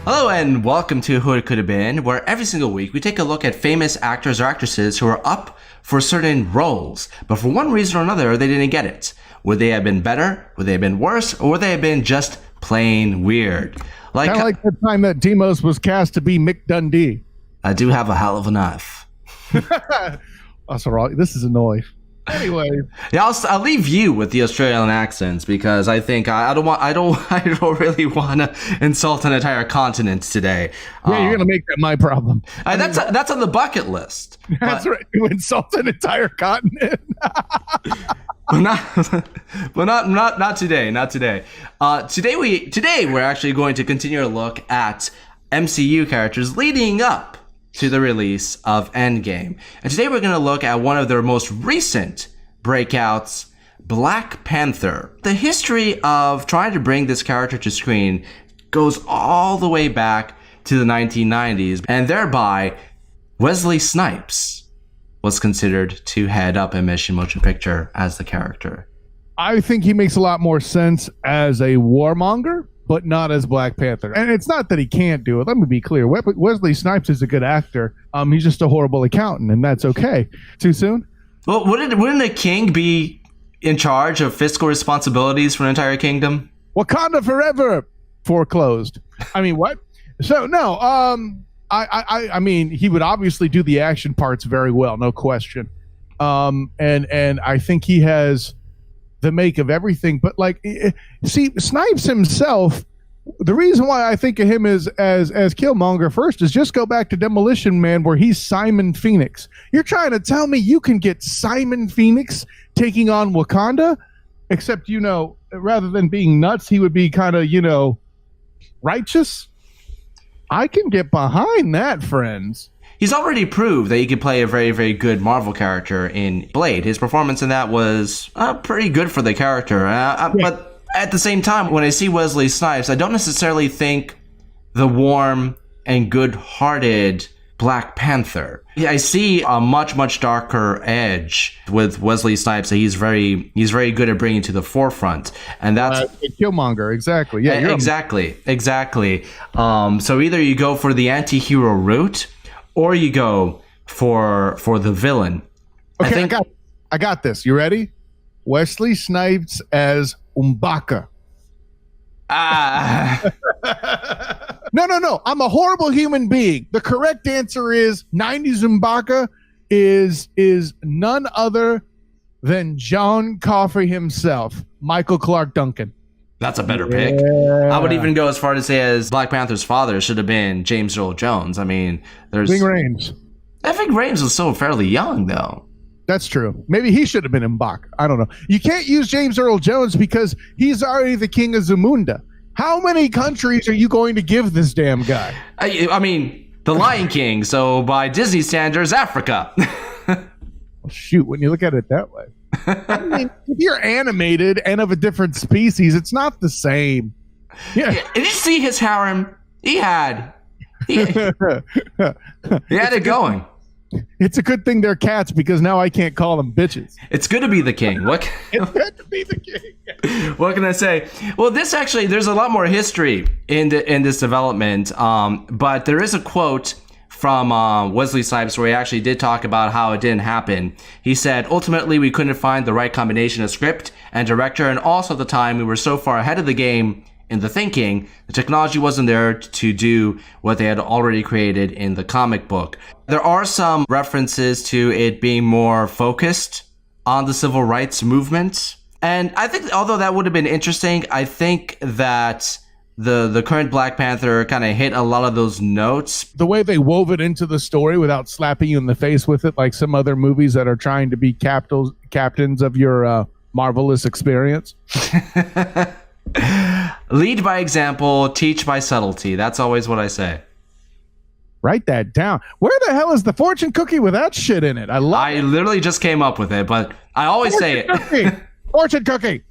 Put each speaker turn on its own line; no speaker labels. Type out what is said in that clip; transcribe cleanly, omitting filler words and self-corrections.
Hello and welcome to Who It Could Have Been, where every single week we take a look at famous actors or actresses who are up for certain roles, but for one reason or another they didn't get it. Would they have been better? Would they have been worse? Or would they have been just plain weird?
Kind of like the time that Demos was cast to be Mick Dundee.
I do have a hell of a knife.
That's all right. This is annoying. Anyway,
yeah, I'll leave you with the Australian accents because I think I don't really want to insult an entire continent today.
Yeah, you're gonna make that my problem.
That's on the bucket list.
That's right. You insult an entire continent.
not today. Not today. Today we're actually going to continue to look at MCU characters leading up to the release of Endgame. And today we're going to look at one of their most recent breakouts, Black Panther. The history of trying to bring this character to screen goes all the way back to the 1990s, and thereby Wesley Snipes was considered to head up a motion picture as the character.
I think he makes a lot more sense as a warmonger, but not as Black Panther. And it's not that he can't do it. Let me be clear. Wesley Snipes is a good actor. He's just a horrible accountant, and that's okay. Too soon?
Well, wouldn't a king be in charge of fiscal responsibilities for an entire kingdom?
Wakanda forever. Foreclosed. I mean, what? So, no. I mean, he would obviously do the action parts very well, no question. And I think he has the make of everything, but see, Snipes himself, the reason why I think of him as Killmonger first is just go back to Demolition Man, where he's Simon Phoenix. You're trying to tell me you can get Simon Phoenix taking on Wakanda, except, rather than being nuts, he would be kind of, righteous? I can get behind that, friends.
He's already proved that he could play a very, very good Marvel character in Blade. His performance in that was pretty good for the character. But at the same time, when I see Wesley Snipes, I don't necessarily think the warm and good-hearted Black Panther. I see a much, much darker edge with Wesley Snipes that he's very good at bringing to the forefront, and that's
Killmonger. Exactly. Yeah.
Exactly. So either you go for the anti-hero route, or you go for the villain.
Okay, I got this. You ready? Wesley Snipes as M'Baka. No. I'm a horrible human being. The correct answer is 90s M'Baka is none other than John Coffey himself, Michael Clark Duncan.
That's a better pick. I would even go as far to say as Black Panther's father should have been James Earl Jones. I mean, there's
Ving Rhames.
I think Rhames was still fairly young, though.
That's true. Maybe he should have been M'Baka. I don't know. You can't use James Earl Jones because he's already the king of Zamunda. How many countries are you going to give this damn guy?
I mean, the Lion King, so by Disney standards, Africa.
Well, shoot, when you look at it that way. I mean, if you're animated and of a different species, it's not the same. Yeah.
Did you see his harem? He had it going.
It's a good thing they're cats because now I can't call them bitches.
It's good to be the king.
It's good to be the king.
What can I say? Well, there's a lot more history in this development, but there is a quote from Wesley Snipes where he actually did talk about how it didn't happen. He said, ultimately, we couldn't find the right combination of script and director, and also at the time, we were so far ahead of the game in the thinking, the technology wasn't there to do what they had already created in the comic book. There are some references to it being more focused on the civil rights movement. And I think, although that would have been interesting, I think that the current Black Panther kind of hit a lot of those notes.
The way they wove it into the story without slapping you in the face with it, like some other movies that are trying to be captains of your marvelous experience.
Lead by example, teach by subtlety. That's always what I say.
Write that down. Where the hell is the fortune cookie with that shit in it? I
literally just came up with it, but I always say it.
Fortune cookie.